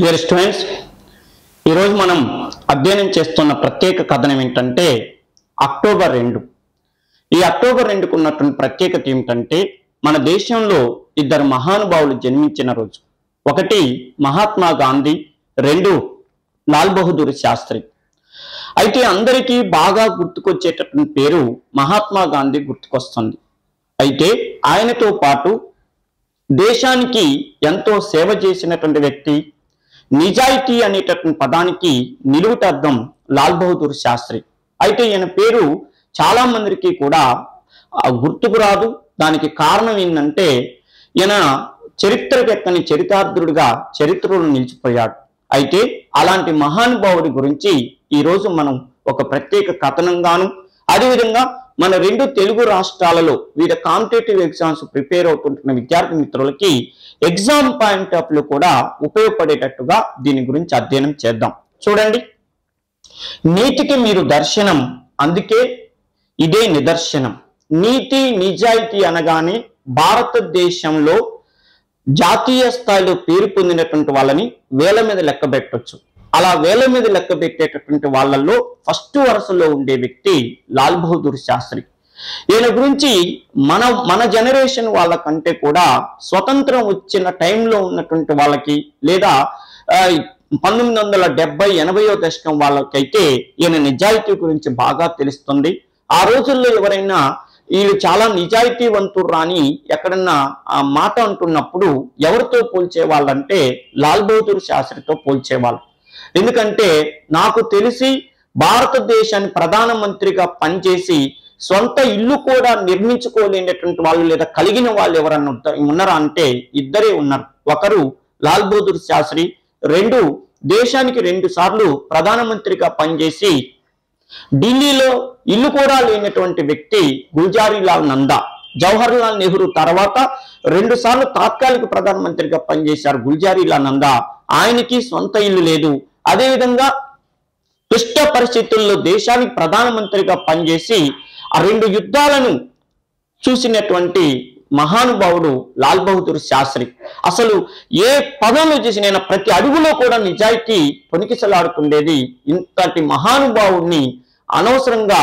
Dear students, ఈరోజు మనం అధ్యయనం చేస్తున్న ప్రత్యేక కథనం ఏంటంటే అక్టోబర్ 2. ఈ అక్టోబర్ 2కు ఉన్నటువంటి ప్రత్యేకత ఏమిటంటే మన దేశంలో ఇద్దరు మహానుభావులు జన్మించిన రోజు. ఒకటి మహాత్మా గాంధీ, రెండు లాల్ బహదూర్ శాస్త్రి. అయితే అందరికీ బాగా గుర్తుకొచ్చేటటువంటి పేరు మహాత్మా గాంధీ గుర్తుకొస్తుంది. అయితే ఆయనతో పాటు దేశానికి ఎంతో సేవ చేసినటువంటి వ్యక్తి, నిజాయితీ అనేటటువంటి పదానికి నిలువుటర్థం లాల్ బహదూర్ శాస్త్రి. అయితే ఈయన పేరు చాలా మందికి కూడా గుర్తుకు రాదు. దానికి కారణం ఏంటంటే ఈయన చరిత్రకెక్కని చరితార్థుడిగా చరిత్రలో నిలిచిపోయాడు. అయితే అలాంటి మహానుభావుడి గురించి ఈరోజు మనం ఒక ప్రత్యేక కథనంగాను, అదేవిధంగా మన రెండు తెలుగు రాష్ట్రాలలో వివిధ కాంపిటేటివ్ ఎగ్జామ్స్ ప్రిపేర్ అవుతుంటున్న విద్యార్థి మిత్రులకి ఎగ్జామ్ పాయింట్ ఆఫ్ వ్యూ కూడా ఉపయోగపడేటట్టుగా దీని గురించి అధ్యయనం చేద్దాం. చూడండి, నీతికి మీరు దర్శనం, అందుకే ఇదే నిదర్శనం. నీతి నిజాయితీ అనగానే భారతదేశంలో జాతీయ స్థాయిలో పేరు పొందినటువంటి వాళ్ళని వేల మీద లెక్క పెట్టవచ్చు. అలా వేల మీద లెక్క పెట్టేటటువంటి వాళ్ళల్లో ఫస్ట్ వరుసలో ఉండే వ్యక్తి లాల్ బహదూర్ శాస్త్రి. ఈయన గురించి మన జనరేషన్ వాళ్ళకంటే కూడా స్వతంత్రం వచ్చిన టైంలో ఉన్నటువంటి వాళ్ళకి, లేదా 1970-80వ దశకం వాళ్ళకైతే ఈయన నిజాయితీ గురించి బాగా తెలుస్తుంది. ఆ రోజుల్లో ఎవరైనా వీళ్ళు చాలా నిజాయితీవంతుడు అని ఎక్కడన్నా ఆ మాట అంటున్నప్పుడు ఎవరితో పోల్చేవాళ్ళంటే లాల్ బహదూర్ శాస్త్రితో పోల్చేవాళ్ళు. ఎందుకంటే నాకు తెలిసి భారతదేశాన్ని ప్రధానమంత్రిగా పనిచేసి సొంత ఇల్లు కూడా నిర్మించుకోలేనటువంటి వాళ్ళు లేదా కలిగిన వాళ్ళు ఎవరన్నా ఉన్నారా అంటే ఇద్దరే ఉన్నారు. ఒకరు లాల్ బహదూర్ శాస్త్రి, రెండు దేశానికి 2 సార్లు ప్రధానమంత్రిగా పనిచేసి ఢిల్లీలో ఇల్లు కూడా లేనటువంటి వ్యక్తి గుల్జారీలాల్ నందా. జవహర్ లాల్ నెహ్రూ తర్వాత 2 సార్లు తాత్కాలిక ప్రధానమంత్రిగా పనిచేశారు గుల్జారీలాల్ నందా. ఆయనకి సొంత ఇల్లు లేదు. అదేవిధంగా క్లిష్ట పరిస్థితుల్లో దేశానికి ప్రధానమంత్రిగా పనిచేసి ఆ 2 యుద్ధాలను చూసినటువంటి మహానుభావుడు లాల్ బహదూర్ శాస్త్రి. అసలు ఏ పదంలో చేసిన ప్రతి అడుగులో కూడా నిజాయితీ పొనికిసలాడుతుండేది. ఇంతటి మహానుభావుడిని అనవసరంగా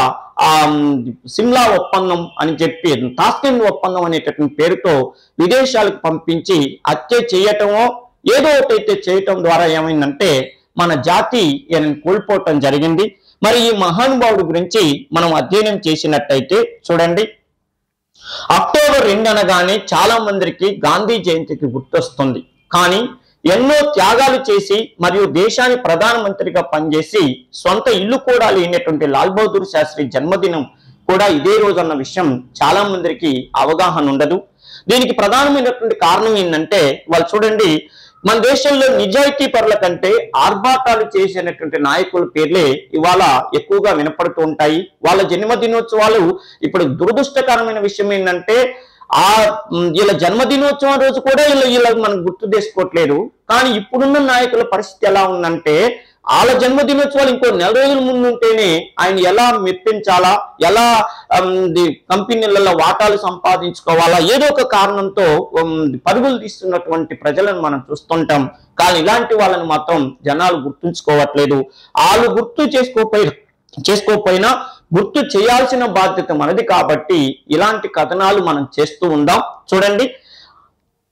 సిమ్లా ఒప్పందం అని చెప్పి తాస్కెంట్ ఒప్పందం అనేటటువంటి పేరుతో విదేశాలకు పంపించి హత్య చేయటమో ఏదో ఒకటైతే చేయటం ద్వారా ఏమైందంటే మన జాతి ఈయనను కోల్పోవటం జరిగింది. మరి ఈ మహానుభావుడి గురించి మనం అధ్యయనం చేసినట్టయితే చూడండి, అక్టోబర్ 2 అనగానే చాలా మందికి గాంధీ జయంతికి గుర్తొస్తుంది. కానీ ఎన్నో త్యాగాలు చేసి మరియు దేశాన్ని ప్రధానమంత్రిగా పనిచేసి సొంత ఇల్లు కూడా లేనటువంటి లాల్ బహదూర్ శాస్త్రి జన్మదినం కూడా ఇదే రోజు అన్న విషయం చాలా మందికి అవగాహన ఉండదు. దీనికి ప్రధానమైనటువంటి కారణం ఏంటంటే వాళ్ళు చూడండి, మన దేశంలో నిజాయితీ పరుల కంటే ఆర్భాటాలు చేసినటువంటి నాయకుల పేర్లే ఇవాళ ఎక్కువగా వినపడుతూ ఉంటాయి. వాళ్ళ జన్మదినోత్సవాలు ఇప్పుడు దురదృష్టకరమైన విషయం ఏంటంటే వీళ్ళ జన్మదినోత్సవం రోజు కూడా వీళ్ళకి మనం గుర్తు చేసుకోవట్లేదు. కానీ ఇప్పుడున్న నాయకుల పరిస్థితి ఎలా ఉందంటే వాళ్ళ జన్మదినోత్సవాలు ఇంకో 4 రోజుల ముందు ఉంటేనే ఆయన ఎలా మెప్పించాలా, ఎలా కంపెనీలలో వాటాలు సంపాదించుకోవాలా, ఏదో ఒక కారణంతో పరుగులు తీస్తున్నటువంటి ప్రజలను మనం చూస్తుంటాం. కానీ ఇలాంటి వాళ్ళని మాత్రం జనాలు గుర్తుంచుకోవట్లేదు. వాళ్ళు గుర్తు చేసుకోకపోయినా గుర్తు చేయాల్సిన బాధ్యత మనది. కాబట్టి ఇలాంటి కథనాలు మనం చేస్తూ ఉందాం. చూడండి,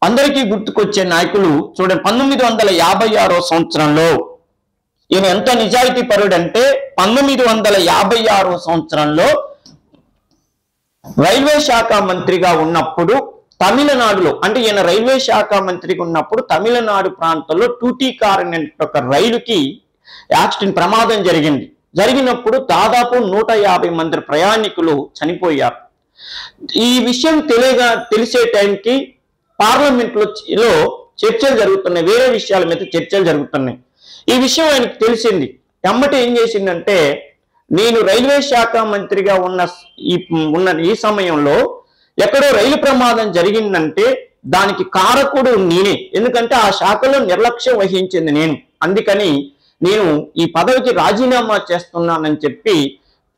అందరికీ గుర్తుకొచ్చే నాయకులు చూడండి, 1956వ సంవత్సరంలో ఈయన ఎంత నిజాయితీ పరుడంటే 1956వ సంవత్సరంలో రైల్వే శాఖ మంత్రిగా ఉన్నప్పుడు తమిళనాడులో, అంటే ఈయన రైల్వే శాఖ మంత్రిగా ఉన్నప్పుడు తమిళనాడు ప్రాంతంలో టూటీ కార్ అనే ఒక రైలుకి యాక్సిడెంట్ ప్రమాదం జరిగినప్పుడు దాదాపు 150 మంది ప్రయాణికులు చనిపోయారు. ఈ విషయం తెలిసే టైంకి పార్లమెంట్లో చర్చలు జరుగుతున్నాయి, వేరే విషయాల మీద చర్చలు జరుగుతున్నాయి. ఈ విషయం ఆయనకు తెలిసింది. ఎమ్మటి ఏం చేసిందంటే, నేను రైల్వే శాఖ మంత్రిగా ఉన్న ఈ సమయంలో ఎక్కడో రైలు ప్రమాదం జరిగిందంటే దానికి కారకుడు నేనే, ఎందుకంటే ఆ శాఖలో నిర్లక్ష్యం వహించింది నేను, అందుకని నేను ఈ పదవికి రాజీనామా చేస్తున్నానని చెప్పి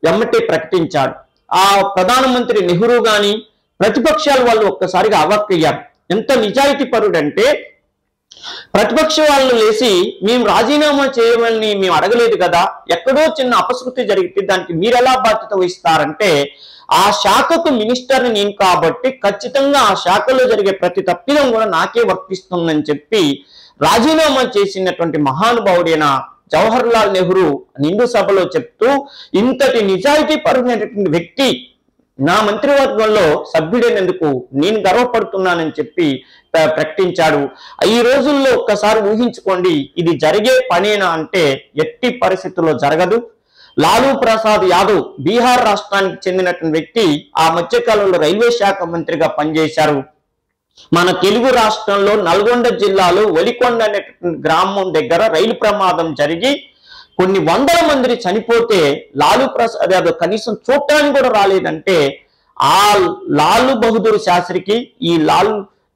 ఎమ్మటే ప్రకటించాడు. ఆ ప్రధానమంత్రి నెహ్రూ గాని ప్రతిపక్షాల వాళ్ళు ఒక్కసారిగా అవాక్కయ్యారు. ఎంత నిజాయితీ పరుడంటే ప్రతిపక్ష వాళ్ళు లేచి మేము రాజీనామా చేయమని మేము అడగలేదు కదా, ఎక్కడో చిన్న అపశృతి జరిగితే దానికి మీరు ఎలా బాధ్యత వహిస్తారంటే, ఆ శాఖకు మినిస్టర్ని నేను కాబట్టి ఖచ్చితంగా ఆ శాఖలో జరిగే ప్రతి తప్పిదం కూడా నాకే వర్తిస్తుందని చెప్పి రాజీనామా చేసినటువంటి మహానుభావుడైన జవహర్ లాల్ నెహ్రూ నిండు సభలో చెప్తూ, ఇంతటి నిజాయితీ పరునటువంటి వ్యక్తి నా మంత్రివర్గంలో సభ్యుడైనందుకు నేను గర్వపడుతున్నానని చెప్పి ప్రకటించాడు. ఈ రోజుల్లో ఒక్కసారి ఊహించుకోండి, ఇది జరిగే పనేనా అంటే ఎట్టి పరిస్థితుల్లో జరగదు. లాలూ ప్రసాద్ యాదవ్ బీహార్ రాష్ట్రానికి చెందినటువంటి వ్యక్తి, ఆ మధ్యకాలంలో రైల్వే శాఖ మంత్రిగా పనిచేశారు. మన తెలుగు రాష్ట్రంలో నల్గొండ జిల్లాలో ఒలికొండ అనేటువంటి గ్రామం దగ్గర రైలు ప్రమాదం జరిగి కొన్ని వందల మంది చనిపోతే లాలూ ప్రసాద్ యాదవ్ కనీసం చూడటానికి కూడా రాలేదంటే, ఆ లాలూ బహదూర్ శాస్త్రికి ఈ లాలూ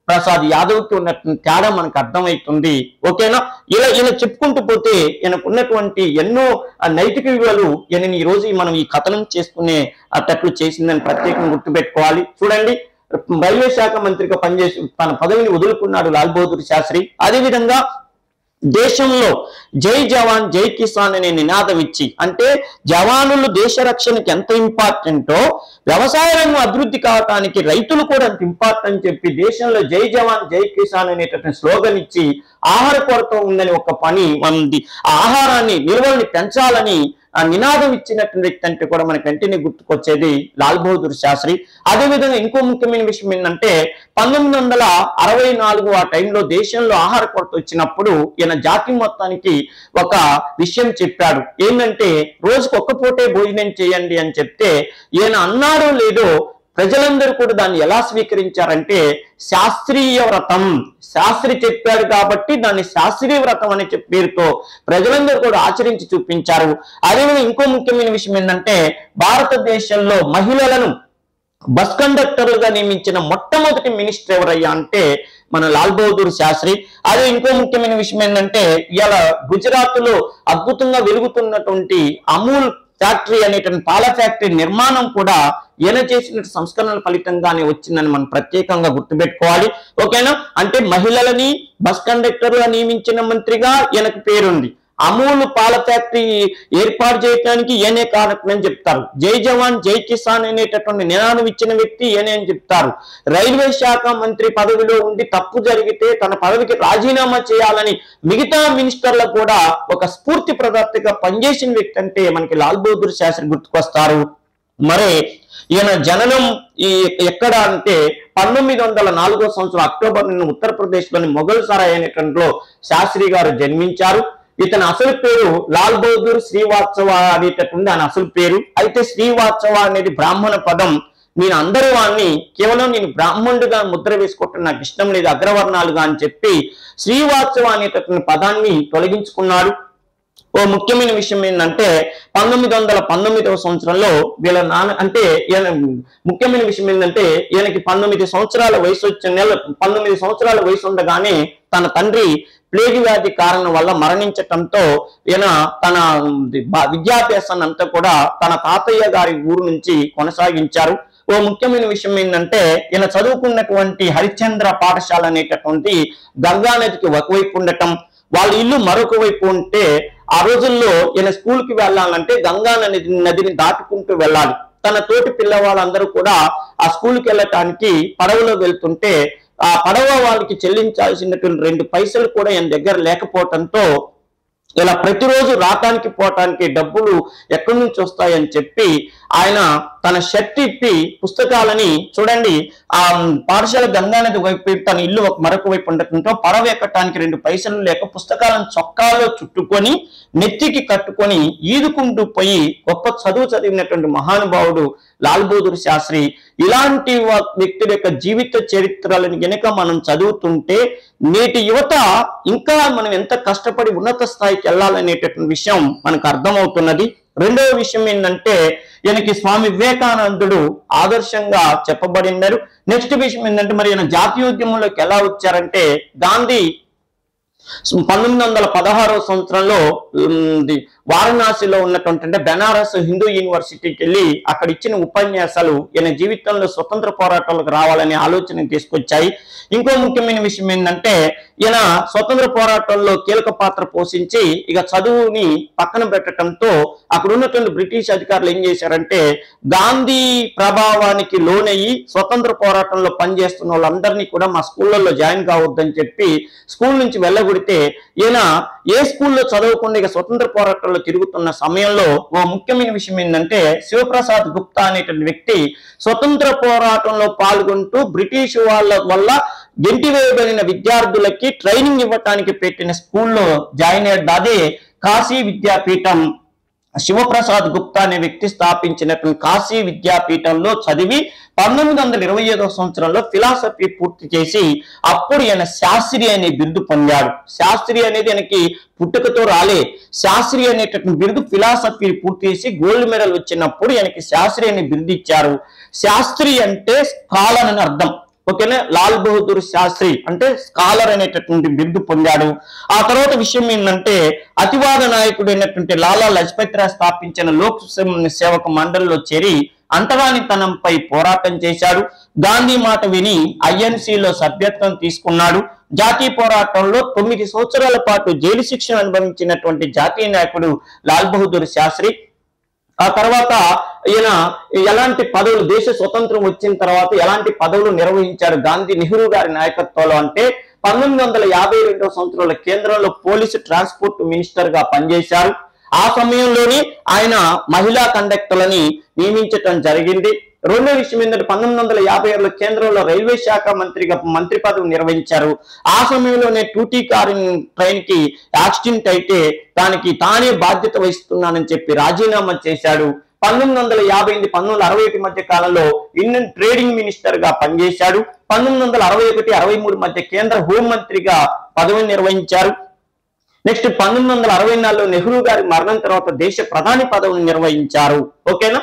ప్రసాద్ యాదవ్కి ఉన్నటువంటి తేడా మనకు అర్థమవుతుంది. ఓకేనా? ఇలా చెప్పుకుంటూ పోతే ఈయనకు ఉన్నటువంటి ఎన్నో నైతిక విలువలు ఈయనని ఈ రోజు మనం ఈ కథనం చేసుకునే అట్టట్లు చేసిందని ప్రత్యేకంగా గుర్తుపెట్టుకోవాలి. చూడండి, రైల్వే శాఖ మంత్రిగా పనిచేసి తన పదవిని వదులుకున్నాడు లాల్ బహదూర్ శాస్త్రి. అదేవిధంగా దేశంలో జై జవాన్ జై కిసాన్ అనే నినాదం ఇచ్చి, అంటే జవానులు దేశ రక్షణకి ఎంత ఇంపార్టెంటో వ్యవసాయ రంగం అభివృద్ధి కావటానికి రైతులు కూడా అంత ఇంపార్టెంట్ చెప్పి దేశంలో జై జవాన్ జై కిసాన్ అనేటటువంటి స్లోగన్ ఇచ్చి ఆహార కొరత ఉందని ఒక పని ఉంది, ఆహారాన్ని నిల్వల్ని పెంచాలని ఆ నినాదం ఇచ్చినటువంటి వ్యక్తి అంటే కూడా మనకి వెంటనే గుర్తుకొచ్చేది లాల్ బహదూర్ శాస్త్రి. అదేవిధంగా ఇంకో ముఖ్యమైన విషయం ఏంటంటే 1964 ఆ టైంలో దేశంలో ఆహార కొరత వచ్చినప్పుడు ఈయన జాతి మొత్తానికి ఒక విషయం చెప్పాడు. ఏంటంటే రోజుకు ఒక్క పూటే భోజనం చేయండి అని చెప్తే ఈయన అన్నాడో లేదో ప్రజలందరూ కూడా దాన్ని ఎలా స్వీకరించారంటే శాస్త్రీయ వ్రతం, శాస్త్రి చెప్పాడు కాబట్టి దాన్ని శాస్త్రీయ వ్రతం అనే పేరుతో ప్రజలందరూ కూడా ఆచరించి చూపించారు. అదేవిధంగా ఇంకో ముఖ్యమైన విషయం ఏంటంటే భారతదేశంలో మహిళలను బస్ కండక్టర్లుగా నియమించిన మొట్టమొదటి మినిస్టర్ ఎవరయ్యా అంటే మన లాల్ బహదూర్ శాస్త్రి. అదే ఇంకో ముఖ్యమైన విషయం ఏంటంటే ఇలా గుజరాత్ లో అద్భుతంగా వెలుగుతున్నటువంటి అమూల్ ఫ్యాక్టరీ అనేటువంటి పాల ఫ్యాక్టరీ నిర్మాణం కూడా ఈయన చేసిన సంస్కరణల ఫలితంగానే వచ్చిందని మనం ప్రత్యేకంగా గుర్తుపెట్టుకోవాలి. ఓకేనా? అంటే మహిళలని బస్ కండక్టర్గా నియమించిన మంత్రిగా ఈయనకు పేరుంది. అమూల్ పాల ఫ్యాక్టరీ ఏర్పాటు చేయడానికి ఈయనే కారణం అని చెప్తారు. జై జవాన్ జై కిసాన్ అనేటటువంటి నినాదం ఇచ్చిన వ్యక్తి ఈయనే అని చెప్తారు. రైల్వే శాఖ మంత్రి పదవిలో ఉండి తప్పు జరిగితే తన పదవికి రాజీనామా చేయాలని మిగతా మినిస్టర్లకు కూడా ఒక స్ఫూర్తి ప్రదాతగా పనిచేసిన వ్యక్తి అంటే మనకి లాల్ బహదూర్ శాస్త్రి గుర్తుకొస్తారు. మరి ఈయన జననం ఎక్కడ అంటే 1904 సంవత్సరం అక్టోబర్ ఉత్తరప్రదేశ్ లోని మొఘల్ సరాయ్ అనేటువంటి శాస్త్రి గారు జన్మించారు. ఇతని అసలు పేరు లాల్ బహదూర్ శ్రీవాత్సవ అనేటటువంటి ఆయన అసలు పేరు. అయితే శ్రీవాత్సవ అనేది బ్రాహ్మణ పదం. నేను అందరూ వాడిని కేవలం నేను బ్రాహ్మణుడిగా ముద్ర వేసుకోవటం నాకు ఇష్టం లేదు, అగ్రవర్ణాలుగా అని చెప్పి శ్రీవాత్సవ అనేటటువంటి పదాన్ని తొలగించుకున్నాడు. ఓ ముఖ్యమైన విషయం ఏంటంటే 1919 సంవత్సరంలో వీళ్ళ నాన్న అంటే ముఖ్యమైన విషయం ఏంటంటే ఈయనకి 19 సంవత్సరాల వయసు వచ్చిన 19 సంవత్సరాల వయసు ఉండగానే తన తండ్రి ప్లేగ్ వ్యాధి కారణం వల్ల మరణించటంతో ఈయన తన విద్యాభ్యాసాన్ని అంతా కూడా తన తాతయ్య గారి ఊరు నుంచి కొనసాగించారు. ఓ ముఖ్యమైన విషయం ఏంటంటే ఈయన చదువుకున్నటువంటి హరిశ్చంద్ర పాఠశాల అనేటటువంటి గంగా నదికి ఒకవైపు ఉండటం, వాళ్ళ ఇల్లు మరొక వైపు ఉంటే ఆ రోజుల్లో ఈయన స్కూల్కి వెళ్ళాలంటే గంగా నదిని దాటుకుంటూ వెళ్ళాలి. తన తోటి పిల్లవాళ్ళందరూ కూడా ఆ స్కూల్కి వెళ్ళటానికి పడవలో వెళ్తుంటే ఆ పడవ వాళ్ళకి చెల్లించాల్సినటువంటి 2 పైసలు కూడా ఈయన దగ్గర లేకపోవటంతో ఇలా ప్రతిరోజు రావటానికి పోవటానికి డబ్బులు ఎక్కడి నుంచి వస్తాయని చెప్పి ఆయన తన షర్ట్ ఇప్పి పుస్తకాలని చూడండి ఆ పాఠశాల గంగానది వైపు తన ఇల్లు మరొక వైపు ఉండటంతో పడవ ఎక్కటానికి 2 పైసలు లేక పుస్తకాలను చొక్కాలో చుట్టుకొని నెత్తికి కట్టుకొని ఈదుకుంటూ పోయి గొప్ప చదువు చదివినటువంటి మహానుభావుడు లాల్ బహదూర్ శాస్త్రి. ఇలాంటి వ్యక్తుల యొక్క జీవిత చరిత్రలను గనక మనం చదువుతుంటే నేటి యువత ఇంకా మనం ఎంత కష్టపడి ఉన్నత స్థాయికి వెళ్ళాలనేటటువంటి విషయం మనకు అర్థమవుతున్నది. రెండవ విషయం ఏంటంటే ఈయనకి స్వామి వివేకానందుడు ఆదర్శంగా చెప్పబడినారు. నెక్స్ట్ విషయం ఏంటంటే మరి ఈయన జాతీయోద్యమంలోకి ఎలా వచ్చారంటే గాంధీ 1916వ సంవత్సరంలో వారణాసిలో ఉన్నటువంటి అంటే బెనారస్ హిందూ యూనివర్సిటీకి వెళ్ళి అక్కడ ఇచ్చిన ఉపన్యాసాలు ఈయన జీవితంలో స్వతంత్ర పోరాటాలకు రావాలనే ఆలోచన తీసుకొచ్చాయి. ఇంకో ముఖ్యమైన విషయం ఏంటంటే ఈయన స్వతంత్ర పోరాటంలో కీలక పాత్ర పోషించి ఇక చదువుని పక్కన పెట్టడంతో అక్కడ ఉన్నటువంటి బ్రిటిష్ అధికారులు ఏం చేశారంటే గాంధీ ప్రభావానికి లోనయ్యి స్వతంత్ర పోరాటంలో పనిచేస్తున్న వాళ్ళందరినీ కూడా మా స్కూళ్ళల్లో జాయిన్ కావద్దని చెప్పి స్కూల్ నుంచి వెళ్ళగొడితే ఈయన ఏ స్కూల్లో చదవకుండా ఇక స్వతంత్ర పోరాటంలో తిరుగుతున్న సమయంలో ఓ ముఖ్యమైన విషయం ఏంటంటే శివప్రసాద్ గుప్తా అనేటువంటి వ్యక్తి స్వతంత్ర పోరాటంలో పాల్గొంటూ బ్రిటిష్ వాళ్ళ వల్ల గెంటివేయబడిన విద్యార్థులకి ట్రైనింగ్ ఇవ్వటానికి పెట్టిన స్కూల్లో జాయిన్ అయ్యాడు. అదే కాశీ విద్యాపీఠం. శివప్రసాద్ గుప్తా అనే వ్యక్తి స్థాపించినటువంటి కాశీ విద్యాపీఠంలో చదివి 1925వ సంవత్సరంలో ఫిలాసఫీ పూర్తి చేసి అప్పుడు ఈయన శాస్త్రి అనే బిరుదు పొందాడు. శాస్త్రి అనేది ఆయనకి పుట్టుకతో రాలే. శాస్త్రి అనేటటువంటి బిరుదు ఫిలాసఫీ పూర్తి చేసి గోల్డ్ మెడల్ వచ్చినప్పుడు ఆయనకి శాస్త్రి అనే బిరుదు ఇచ్చారు. శాస్త్రి అంటే స్కాలర్ అని అర్థం. ఓకేనా. లాల్ బహదూర్ శాస్త్రి అంటే స్కాలర్ అనేటటువంటి బిరుదు పొందాడు. ఆ తర్వాత విషయం ఏంటంటే అతివాద నాయకుడు అయినటువంటి లాలా లజపత్ రాయ్ స్థాపించిన లోక్ సేవక మండలిలో చేరి అంటరానితనంపై పోరాటం చేశాడు. గాంధీ మాట విని ఐఎన్సీలో సభ్యత్వం తీసుకున్నాడు. జాతీయ పోరాటంలో 9 సంవత్సరాల పాటు జైలు శిక్షను అనుభవించినటువంటి జాతీయ నాయకుడు లాల్ బహదూర్ శాస్త్రి. ఆ తర్వాత ఈయన ఎలాంటి పదవులు దేశ స్వతంత్రం వచ్చిన తర్వాత ఎలాంటి పదవులు నిర్వహించారు గాంధీ నెహ్రూ గారి నాయకత్వంలో అంటే 1952వ సంవత్సరంలో కేంద్రంలో పోలీసు ట్రాన్స్పోర్ట్ మినిస్టర్ గా పనిచేశారు. ఆ సమయంలోనే ఆయన మహిళా కండక్టర్లని నియమించటం జరిగింది. రెండో విషయం ఏంటంటే 1956లో కేంద్రంలో రైల్వే శాఖ మంత్రిగా మంత్రి పదవి నిర్వహించారు. ఆ సమయంలోనే టూటీ కారు ట్రైన్ కి యాక్సిడెంట్ అయితే దానికి తానే బాధ్యత వహిస్తున్నానని చెప్పి రాజీనామా చేశాడు. 1950 1961 మధ్య కాలంలో ఇండియన్ ట్రేడింగ్ మినిస్టర్ గా పనిచేశాడు. 1961-63 మధ్య కేంద్ర హోంమంత్రిగా పదవిని నిర్వహించారు. నెక్స్ట్ 1964లో నెహ్రూ గారి మరణం తర్వాత దేశ ప్రధాని పదవిని నిర్వహించారు. ఓకేనా.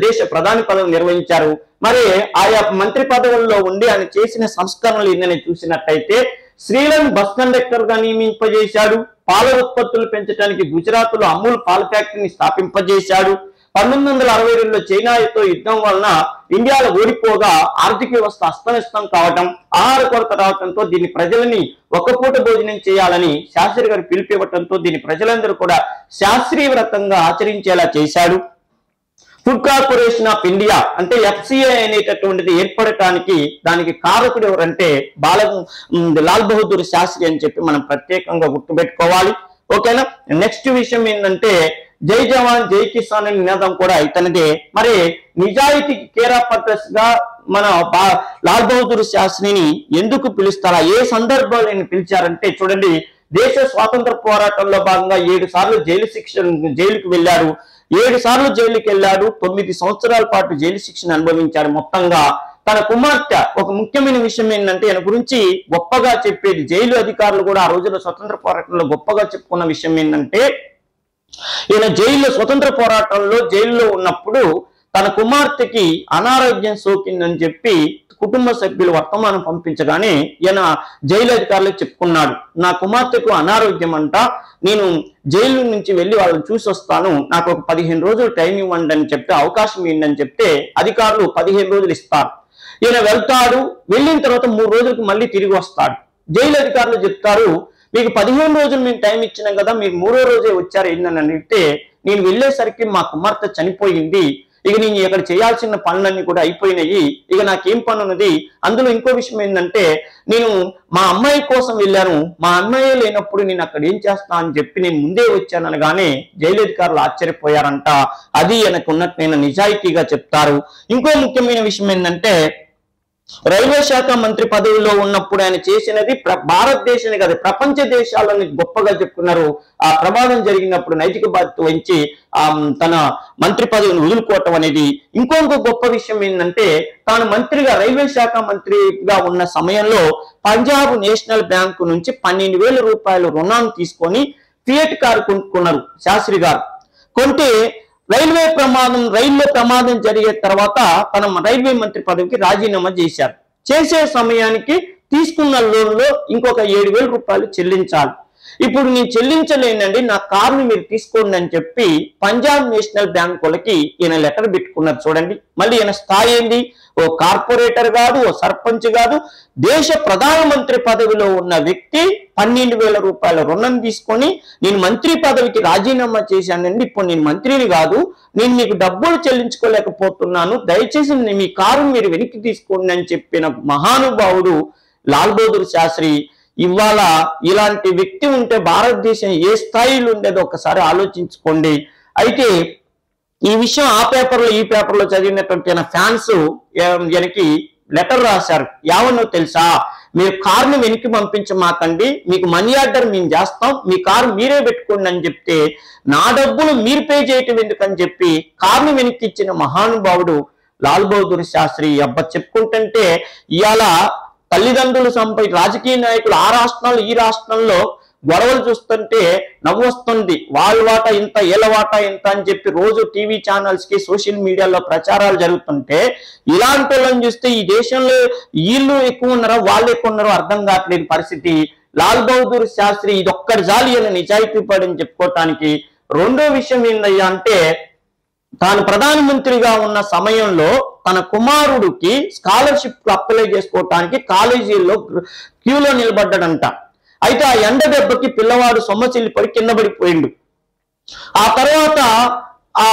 దేశ ప్రధాని పదవి నిర్వహించారు. మరి ఆయా మంత్రి పదవుల్లో ఉండి ఆయన చేసిన సంస్కరణలు ఏంటని చూసినట్టయితే శ్రీలంక బస్ కండక్టర్ గా నియమింపజేశాడు. పాల ఉత్పత్తులు పెంచడానికి గుజరాత్ లో అమూల్ పాల ఫ్యాక్టరీని స్థాపింపజేశాడు. 1962లో చైనాతో యుద్ధం వలన ఇండియాలో ఓడిపోగా ఆర్థిక వ్యవస్థ అస్తవ్యస్తం కావటం, ఆహార కొరత రావడంతో దీన్ని ప్రజలని ఒక్కపూట భోజనం చేయాలని శాస్త్రి గారు పిలిపివ్వటంతో దీన్ని ప్రజలందరూ కూడా శాస్త్రీయ వ్రతంగా ఆచరించేలా చేశాడు. ఫుడ్ కార్పొరేషన్ ఆఫ్ ఇండియా అంటే FCI అనేటటువంటిది ఏర్పడటానికి దానికి కారకుడు ఎవరంటే లాల్ బహదూర్ శాస్త్రి అని చెప్పి మనం ప్రత్యేకంగా గుర్తుపెట్టుకోవాలి. ఓకేనా. నెక్స్ట్ విషయం ఏంటంటే జై జవాన్ జై కిసాన్ అనే నినాదం కూడా ఇతనిదే. మరి నిజాయితీకి కేరా పర్పస్ గా మన లాల్ బహదూర్ శాస్త్రిని ఎందుకు పిలుస్తారా, ఏ సందర్భంలో పిలిచారంటే చూడండి, దేశ స్వాతంత్ర పోరాటంలో భాగంగా 7 సార్లు జైలుకి వెళ్ళాడు. 7 సార్లు జైలుకి వెళ్ళాడు. 9 సంవత్సరాల పాటు జైలు శిక్షను అనుభవించాడు. మొత్తంగా తన కుమార్తె ఒక ముఖ్యమైన విషయం ఏంటంటే ఆయన గురించి గొప్పగా చెప్పేది జైలు అధికారులు కూడా ఆ రోజుల్లో స్వతంత్ర పోరాటంలో గొప్పగా చెప్పుకున్న విషయం ఏంటంటే ఈయన జైల్లో స్వతంత్ర పోరాటంలో జైల్లో ఉన్నప్పుడు తన కుమార్తెకి అనారోగ్యం సోకిందని చెప్పి కుటుంబ సభ్యులు వర్తమానం పంపించగానే ఈయన జైలు అధికారులకు చెప్పుకున్నాడు, నా కుమార్తెకు అనారోగ్యం అంట, నేను జైలు నుంచి వెళ్ళి వాళ్ళని చూసి వస్తాను, నాకు ఒక 15 రోజులు టైం ఇవ్వండి అని చెప్తే అవకాశం ఇవ్వండి చెప్తే అధికారులు 15 రోజులు ఇస్తారు. ఈయన వెళ్తాడు. వెళ్ళిన తర్వాత 3 రోజులకు మళ్ళీ తిరిగి వస్తాడు. జైలు అధికారులు చెప్తారు, మీకు 15 రోజులు మేము టైం ఇచ్చినాం కదా, మీరు 3వ రోజే వచ్చారు ఏందని అడిగితే నేను వెళ్ళేసరికి మా కుమార్తె చనిపోయింది, ఇక నేను ఇక్కడ చేయాల్సిన పనులన్నీ కూడా అయిపోయినాయి, ఇక నాకేం పని ఉన్నది. అందులో ఇంకో విషయం ఏంటంటే నేను మా అమ్మాయి కోసం వెళ్ళాను, మా అమ్మాయి లేనప్పుడు నేను అక్కడ ఏం చేస్తా అని చెప్పి నేను ముందే వచ్చాను అనగానే జైలు అధికారులు ఆశ్చర్యపోయారంట. అది ఆయనకు ఉన్నట్టు నిజాయితీగా చెప్తారు. ఇంకో ముఖ్యమైన విషయం ఏంటంటే రైల్వే శాఖ మంత్రి పదవిలో ఉన్నప్పుడు ఆయన చేసినది భారతదేశాన్ని కాదు ప్రపంచ దేశాలని గొప్పగా చెప్పుకున్నారు. ఆ ప్రమాదం జరిగినప్పుడు నైతిక బాధ్యత వహించి తన మంత్రి పదవిని వదులుకోవటం అనేది. ఇంకొక గొప్ప విషయం ఏంటంటే తాను మంత్రిగా రైల్వే శాఖ మంత్రిగా ఉన్న సమయంలో పంజాబ్ నేషనల్ బ్యాంకు నుంచి 12,000 రూపాయలు రుణాన్ని తీసుకొని ఫియట్ కారు కొనుక్కున్నారు శాస్త్రి గారు. కొంటే రైల్లో ప్రమాదం జరిగే తర్వాత తన రైల్వే మంత్రి పదవికి రాజీనామా చేశారు. చేసే సమయానికి తీసుకున్న లోన్లో ఇంకొక 7,000 రూపాయలు చెల్లించాలి. ఇప్పుడు నేను చెల్లించలేనండి, నా కారుని మీరు తీసుకోండి అని చెప్పి పంజాబ్ నేషనల్ బ్యాంక్ వాళ్ళకి ఈయన లెటర్ పెట్టుకున్నారు. చూడండి, మళ్ళీ ఈయన స్థాయి ఏంది? ఓ కార్పొరేటర్ కాదు, ఓ సర్పంచ్ కాదు, దేశ ప్రధానమంత్రి పదవిలో ఉన్న వ్యక్తి 12,000 రూపాయల రుణం తీసుకొని నేను మంత్రి పదవికి రాజీనామా చేశానండి, ఇప్పుడు నేను మంత్రిని కాదు, నేను మీకు డబ్బులు చెల్లించుకోలేకపోతున్నాను, దయచేసి మీ కారు మీరు వెనక్కి తీసుకోండి అని చెప్పిన మహానుభావుడు లాల్ బహదూర్ శాస్త్రి. ఇవాళ ఇలాంటి వ్యక్తి ఉంటే భారతదేశం ఏ స్థాయిలో ఉండేదో ఒకసారి ఆలోచించుకోండి. అయితే ఈ విషయం ఆ పేపర్లో ఈ పేపర్లో చదివినటువంటి ఫ్యాన్స్ వెనక్కి లెటర్ రాశారు. ఏమన్నో తెలుసా? మీరు కారుని వెనక్కి పంపించమాకండి, మీకు మనీ ఆర్డర్ మేము చేస్తాం, మీ కారు మీరే పెట్టుకోండి అని చెప్తే నా డబ్బులు మీరు పే చేయటం ఎందుకని చెప్పి కారుని వెనక్కి ఇచ్చిన మహానుభావుడు లాల్ బహదూర్ శాస్త్రి. చెప్పుకుంటుంటే ఇవాళ తల్లిదండ్రులు రాజకీయ నాయకులు ఆ రాష్ట్రాలు ఈ రాష్ట్రంలో గొడవలు చూస్తుంటే నవ్వు వస్తుంది. వాళ్ళ వాటా ఇంత, ఏళ్ళ వాటా ఇంత అని చెప్పి రోజు టీవీ ఛానల్స్ కి సోషల్ మీడియాలో ప్రచారాలు జరుగుతుంటే ఇలాంటి వాళ్ళని చూస్తే ఈ దేశంలో వీళ్ళు ఎక్కువ ఉన్నారో వాళ్ళు ఎక్కువ ఉన్నారో అర్థం కావట్లేదు పరిస్థితి. లాల్ బహదూర్ శాస్త్రి ఇదొక్కటి జాలి అని నిజాయితీ పడని చెప్పుకోవటానికి. రెండో విషయం ఏందయ్యా అంటే, తాను ప్రధానమంత్రిగా ఉన్న సమయంలో తన కుమారుడికి స్కాలర్షిప్ అప్లై చేసుకోవటానికి కాలేజీల్లో క్యూలో నిలబడ్డాడంట. అయితే ఆ ఎండ దెబ్బకి పిల్లవాడు సొమ్మసిల్లి పడి కింద పడిపోయిండు. ఆ తర్వాత ఆ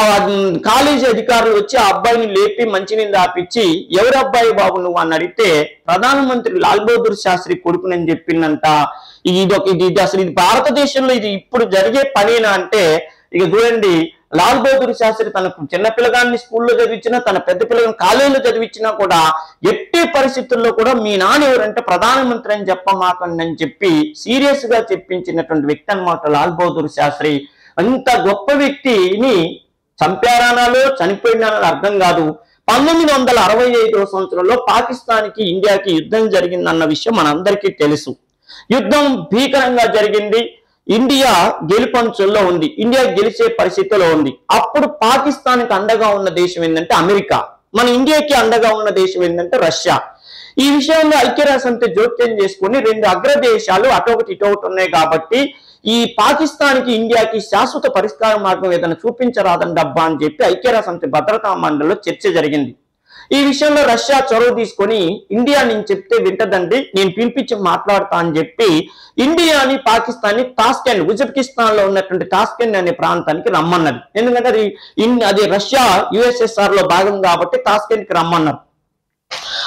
కాలేజీ అధికారులు వచ్చి ఆ అబ్బాయిని లేపి మంచినీళ్ళు దాపించి ఎవరి అబ్బాయి బాబు నువ్వు అని అడిగితే ప్రధానమంత్రి లాల్ బహదూర్ శాస్త్రి కొడుకునని చెప్పిందంట. ఇది అసలు ఇది భారతదేశంలో ఇది ఇప్పుడు జరిగే పనేనా అంటే, ఇక చూడండి, లాల్ బహదూర్ శాస్త్రి తన చిన్న పిల్లగాన్ని స్కూల్లో చదివించినా, తన పెద్ద పిల్లగాన్ని కాలేజీలో చదివించినా కూడా ఎట్టి పరిస్థితుల్లో కూడా మీ నాన్న ఎవరంటే ప్రధానమంత్రి అని చెప్పమాకండి అని చెప్పి సీరియస్ గా చెప్పించినటువంటి వ్యక్తి అన్నమాట లాల్ బహదూర్ శాస్త్రి. అంత గొప్ప వ్యక్తిని చంపారానాలో చనిపోయినానో అర్థం కాదు. 1965వ సంవత్సరంలో పాకిస్తాన్కి ఇండియాకి యుద్ధం జరిగిందన్న విషయం మనందరికీ తెలుసు. యుద్ధం భీకరంగా జరిగింది. ఇండియా గెలుపంచుల్లో ఉంది, ఇండియా గెలిచే పరిస్థితిలో ఉంది. అప్పుడు పాకిస్తాన్కి అండగా ఉన్న దేశం ఏంటంటే అమెరికా, మన ఇండియాకి అండగా ఉన్న దేశం ఏంటంటే రష్యా. ఈ విషయంలో ఐక్యరాజ్యసమితి జోక్యం చేసుకుని రెండు అగ్రదేశాలు అటొకటి ఇటొకటి ఉన్నాయి కాబట్టి ఈ పాకిస్తాన్కి ఇండియాకి శాశ్వత పరిష్కార మార్గం ఏదైనా చూపించరాదని డబ్బా అని చెప్పి ఐక్యరాజ్యసమితి భద్రతా మండలిలో చర్చ జరిగింది. ఈ విషయంలో రష్యా చొరవ తీసుకొని ఇండియా నేను చెప్తే వింటదండి, నేను పిలిపించి మాట్లాడతా అని చెప్పి ఇండియాని పాకిస్తాన్ని తాష్కెంట్, ఉజ్బెకిస్తాన్ లో ఉన్నటువంటి తాష్కెంట్ అనే ప్రాంతానికి రమ్మన్నది. ఎందుకంటే అది రష్యా యుఎస్ఎస్ఆర్ లో భాగం కాబట్టి తాష్కెంట్ కి రమ్మన్నారు.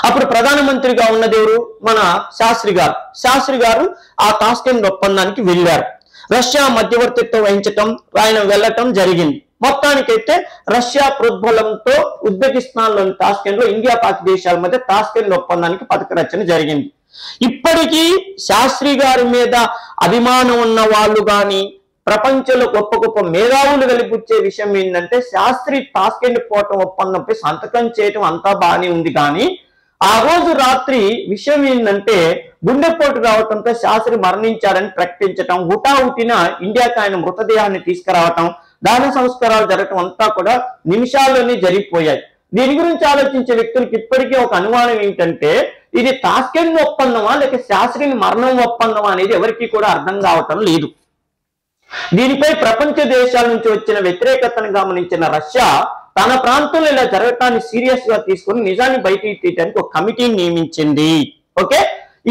అప్పుడు ప్రధానమంత్రిగా ఉన్నది ఎవరు? మన శాస్త్రి గారు ఆ తాష్కెంట్ ఒప్పందానికి వెళ్ళారు. రష్యా మధ్యవర్తిత్వం వహించటం, ఆయన వెళ్ళటం జరిగింది. మొత్తానికైతే రష్యా ప్రోద్బలంతో ఉజ్బెకిస్తాన్ లోని తాష్కెంట్ లో ఇండియా పాక్ దేశాల మధ్య తాష్కెంట్ ఒప్పందానికి పథక రచన జరిగింది. ఇప్పటికీ శాస్త్రి గారి మీద అభిమానం ఉన్న వాళ్ళు కానీ ప్రపంచంలో గొప్ప గొప్ప మేధావులు వెలిపుచ్చే విషయం ఏంటంటే, శాస్త్రి తాష్కెంట్ పోవటం ఒప్పందంపై సంతకం చేయటం అంతా బాగానే ఉంది, కానీ ఆ రోజు రాత్రి విషయం ఏంటంటే గుండెపోటు రావటంతో శాస్త్రి మరణించారని ప్రకటించటం, హుటాహుటిన ఇండియాకి ఆయన మృతదేహాన్ని తీసుకురావటం, దాన సంస్కారాలు జరగటం అంతా కూడా నిమిషాల్లోనే జరిగిపోయాయి. దీని గురించి ఆలోచించే వ్యక్తులకు ఇప్పటికీ ఒక అనుమానం ఏంటంటే, ఇది తాష్కెంట్ ఒప్పందమా లేక శాస్త్రిని మరణం ఒప్పందమా అనేది ఎవరికి కూడా అర్థం కావటం లేదు. దీనిపై ప్రపంచ దేశాల నుంచి వచ్చిన వ్యతిరేకతను గమనించిన రష్యా తన ప్రాంతంలో ఇలా జరగటాన్ని సీరియస్ గా తీసుకుని నిజాన్ని బయటికి తీయడానికి ఒక కమిటీని నియమించింది. ఓకే,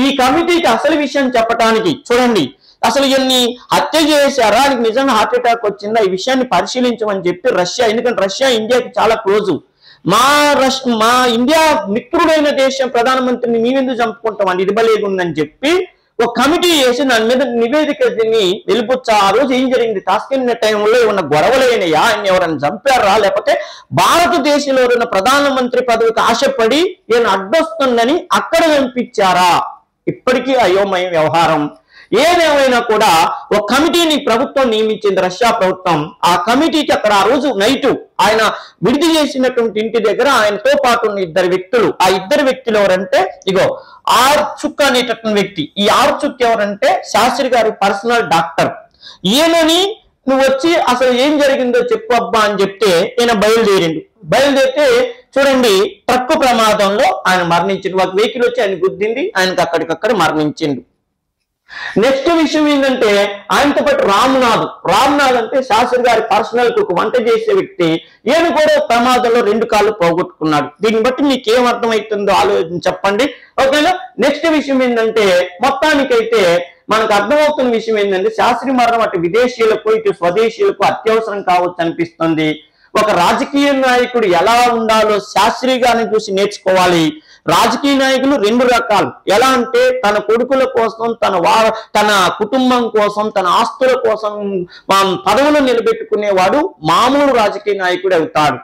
ఈ కమిటీకి అసలు విషయం చెప్పడానికి చూడండి, అసలు ఇన్ని హత్య చేశారా, ఆయనకి నిజంగా హార్ట్ అటాక్ వచ్చిందా, ఈ విషయాన్ని పరిశీలించమని చెప్పి రష్యా, ఎందుకంటే రష్యా ఇండియాకి చాలా క్లోజు, మా ఇండియా మిత్రుడైన దేశం ప్రధానమంత్రిని మేమెందుకు చంపుకుంటాం, ఇది బలేగుందని చెప్పి ఒక కమిటీ చేసి దాని మీద నివేదిక దీన్ని వెలిపుచ్చా. ఆ రోజు ఏం జరిగింది, తాష్కెంట్ టైంలో ఏమన్నా గొడవలైనయా, ఆయన ఎవరైనా చంపారా, లేకపోతే భారతదేశంలో ఉన్న ప్రధానమంత్రి పదవికి ఆశపడి ఈయన అడ్డొస్తుందని అక్కడ పంపించారా, ఇప్పటికీ అయోమయ వ్యవహారం. ఏదేమైనా కూడా ఒక కమిటీని ప్రభుత్వం నియమించింది, రష్యా ప్రభుత్వం. ఆ కమిటీకి అక్కడ ఆ రోజు నైటు ఆయన విడిది చేసినటువంటి ఇంటి దగ్గర ఆయనతో పాటు ఉన్న ఇద్దరు వ్యక్తులు, ఆ ఇద్దరు వ్యక్తులు ఎవరంటే ఇగో ఆర్చుక్ అనేటటువంటి వ్యక్తి. ఈ ఆర్చుక్ ఎవరంటే శాస్త్రి గారి పర్సనల్ డాక్టర్. ఈయనని నువ్వు వచ్చి అసలు ఏం జరిగిందో చెప్పు అబ్బా అని చెప్తే ఈయన బయలుదేరితే చూడండి ట్రక్కు ప్రమాదంలో ఆయన మరణించిండు. ఒక వెహికల్ వచ్చి ఆయన గుద్దింది, ఆయనకు అక్కడికక్కడ మరణించిండు. నెక్స్ట్ విషయం ఏంటంటే ఆయనతో పాటు రామ్నాథ్ అంటే శాస్త్రి గారి పర్సనల్ కుక్, వంట చేసే వ్యక్తి. ఈయన కూడా ప్రమాదంలో 2 కాళ్ళు పోగొట్టుకున్నాడు. దీన్ని బట్టి మీకు ఏం అర్థమవుతుందో ఆలోచన చెప్పండి, ఓకేనా. నెక్స్ట్ విషయం ఏంటంటే మొత్తానికైతే మనకు అర్థమవుతున్న విషయం ఏంటంటే శాస్త్రి మరణం అటు విదేశీయులకు ఇటు స్వదేశీయులకు అత్యవసరం కావచ్చు అనిపిస్తుంది. ఒక రాజకీయ నాయకుడు ఎలా ఉండాలో శాస్త్రి గారిని చూసి నేర్చుకోవాలి. రాజకీయ నాయకులు 2 రకాలు. ఎలా అంటే తన కొడుకుల కోసం, తన కుటుంబం కోసం, తన ఆస్తుల కోసం పదవులు నిలబెట్టుకునేవాడు మామూలు రాజకీయ నాయకుడు అవుతాడు.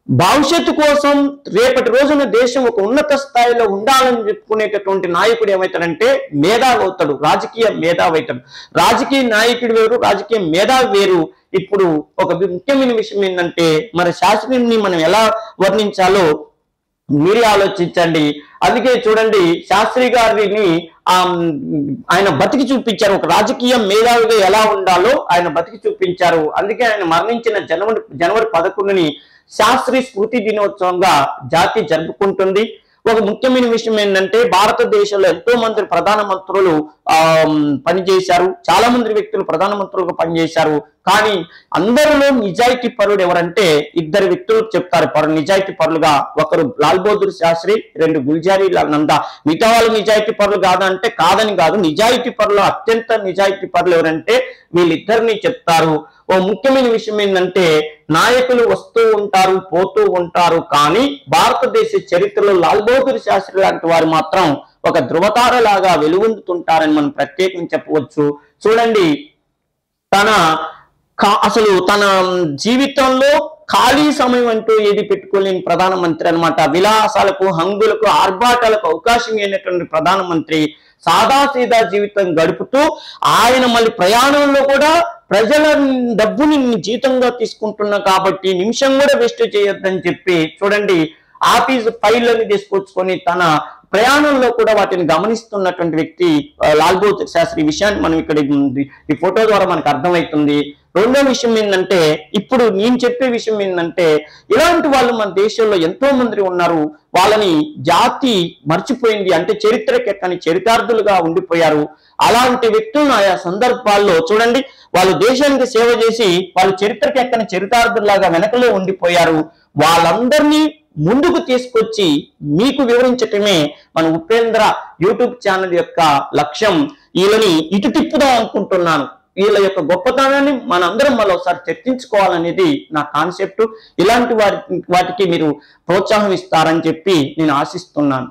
భవిష్యత్తు కోసం రేపటి రోజున దేశం ఒక ఉన్నత స్థాయిలో ఉండాలని చెప్పుకునేటటువంటి నాయకుడు ఏమవుతాడంటే మేధావి అవుతాడు, రాజకీయ మేధావి అవుతాడు. రాజకీయ నాయకుడు వేరు, రాజకీయ మేధావి వేరు. ఇప్పుడు ఒక ముఖ్యమైన విషయం ఏంటంటే మరి శాస్త్రిని మనం ఎలా వర్ణించాలో మీరే ఆలోచించండి. అందుకే చూడండి శాస్త్రి గారిని ఆయన బతికి చూపించారు. ఒక రాజకీయ మేధావిగా ఎలా ఉండాలో ఆయన బతికి చూపించారు. అందుకే ఆయన మరణించిన జనవరి 11ని శాస్త్రి స్మృతి దినోత్సవంగా జాతి జరుపుకుంటుంది. ఒక ముఖ్యమైన విషయం ఏంటంటే భారతదేశంలో ఎంతో మంది ప్రధానమంత్రులు పనిచేశారు, చాలా మంది వ్యక్తులు ప్రధానమంత్రులుగా పనిచేశారు. కానీ అందరిలో నిజాయితీ పరుడు ఎవరంటే 2 వ్యక్తులు చెప్తారు నిజాయితీ పరులుగా. ఒకరు లాల్ బహదూర్ శాస్త్రి, 2 గుల్జారీ లాల్ నందా. మిగతా వాళ్ళు నిజాయితీ పరులు కాదంటే కాదని కాదు, నిజాయితీ పరులు అత్యంత నిజాయితీ పరులు ఎవరంటే వీళ్ళిద్దరిని చెప్తారు. ఓ ముఖ్యమైన విషయం ఏంటంటే నాయకులు వస్తూ ఉంటారు, పోతూ ఉంటారు, కానీ భారతదేశ చరిత్రలో లాల్ బహదూర్ శాస్త్రి లాంటి వారు మాత్రం ఒక ధృవతార లాగా వెలుగొందుతుంటారని మనం ప్రత్యేకంగా చెప్పవచ్చు. చూడండి అసలు తన జీవితంలో ఖాళీ సమయం అంటూ ఏది పెట్టుకోలేని ప్రధానమంత్రి అన్నమాట. విలాసాలకు, హంగులకు, ఆర్భాటాలకు అవకాశం అయినటువంటి ప్రధానమంత్రి సాదాసీదా జీవితం గడుపుతూ ఆయన మళ్ళీ ప్రయాణంలో కూడా ప్రజల డబ్బుని జీతంగా తీసుకుంటున్నా కాబట్టి నిమిషం కూడా వేస్ట్ చేయొద్దని చెప్పి చూడండి ఆఫీస్ ఫైళ్ళని తీసుకొచ్చుకొని తన ప్రయాణంలో కూడా వాటిని గమనిస్తున్నటువంటి వ్యక్తి లాల్ బహదూర్ శాస్త్రి. విషయాన్ని మనం ఇక్కడ ఈ ఫోటో ద్వారా మనకు అర్థమవుతుంది. రెండో విషయం ఏంటంటే ఇప్పుడు నేను చెప్పే విషయం ఏంటంటే ఇలాంటి వాళ్ళు మన దేశంలో ఎంతో మంది ఉన్నారు. వాళ్ళని జాతి మర్చిపోయింది, అంటే చరిత్రకెక్కని చరితార్థులుగా ఉండిపోయారు. అలాంటి వ్యక్తులను ఆయా సందర్భాల్లో చూడండి వాళ్ళు దేశానికి సేవ చేసి వాళ్ళు చరిత్రకెక్కని చరితార్థులాగా వెనకలో ఉండిపోయారు. వాళ్ళందరినీ ముందుకు తీసుకొచ్చి మీకు వివరించటమే మన ఉపేంద్ర యూట్యూబ్ ఛానల్ యొక్క లక్ష్యం. వీళ్ళని ఇటు తిప్పుదాం అనుకుంటున్నాను. వీళ్ళ యొక్క గొప్పతనాన్ని మనందరం మళ్ళీ ఒకసారి చర్చించుకోవాలనేది నా కాన్సెప్ట్. ఇలాంటి వాటికి మీరు ప్రోత్సాహం ఇస్తారని చెప్పి నేను ఆశిస్తున్నాను.